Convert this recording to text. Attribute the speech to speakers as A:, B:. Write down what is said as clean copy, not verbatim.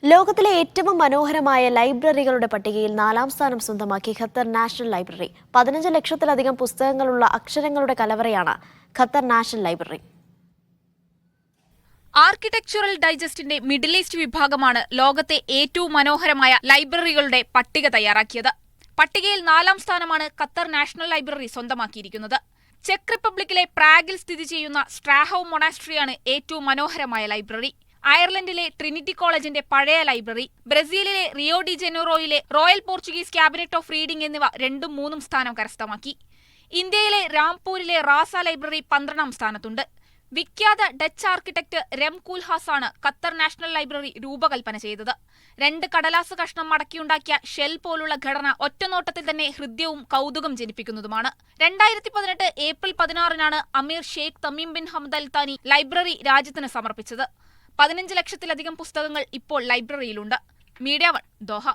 A: ലോകത്തിലെ ഏറ്റവും മനോഹരമായ ലൈബ്രറികളുടെ പട്ടികയിൽ 4ാം സ്ഥാനം സ്വന്തമാക്കി ഖത്തർ നാഷണൽ ലൈബ്രറി. 15 ലക്ഷത്തിലധികം പുസ്തകങ്ങളുള്ള അക്ഷരങ്ങളുടെ കലവറയാണ് ഖത്തർ നാഷണൽ ലൈബ്രറി.
B: ആർക്കിടെക്ചറൽ ഡൈജസ്റ്റിന്റെ മിഡിൽ ഈസ്റ്റ് വിഭാഗമാണ് ലോകത്തെ ഏറ്റവും മനോഹരമായ ലൈബ്രറികളുടെ പട്ടിക തയ്യാറാക്കിയത്. പട്ടികയിൽ 4ാം സ്ഥാനമാണ് ഖത്തർ നാഷണൽ ലൈബ്രറി സ്വന്തമാക്കിയിരിക്കുന്നത്. ചെക്ക് റിപ്പബ്ലിക്കിലെ പ്രാഗിൽ സ്ഥിതി ചെയ്യുന്ന സ്ട്രാഹോ മൊണാസ്ട്രിയാണ് ഏറ്റവും മനോഹരമായ ലൈബ്രറി. അയർലൻഡിലെ ട്രിനിറ്റി കോളേജിന്റെ പഴയ ലൈബ്രറി, ബ്രസീലിലെ റിയോ ഡി ജനീറോയിലെ Royal Portuguese Cabinet of Reading എന്നിവ 2ഉം 3ഉം സ്ഥാനം കരസ്ഥമാക്കി. ഇന്ത്യയിലെ രാംപൂരിലെ റാസ ലൈബ്രറി 12ാം സ്ഥാനത്തുണ്ട്. വിഖ്യാത ഡച്ച് ആർക്കിടെക്ട് റെം കൂൽഹാസ് ആണ് ഖത്തർ നാഷണൽ ലൈബ്രറി രൂപകൽപ്പന ചെയ്തത്. 2 കടലാസ് കഷ്ണം മടക്കിയുണ്ടാക്കിയ ഷെൽ പോലുള്ള ഘടന ഒറ്റനോട്ടത്തിൽ തന്നെ ഹൃദ്യവും കൗതുകം ജനിപ്പിക്കുന്നതുമാണ്. 2018 ഏപ്രിൽ 16-നാണ് അമീർ Sheikh Tamim bin Hamad Al താനി ലൈബ്രറി രാജ്യത്തിന് സമർപ്പിച്ചത്. 15 ലക്ഷത്തിലധികം പുസ്തകങ്ങൾ ഇപ്പോൾ ലൈബ്രറിയിലുണ്ട്. Media 1 Doha.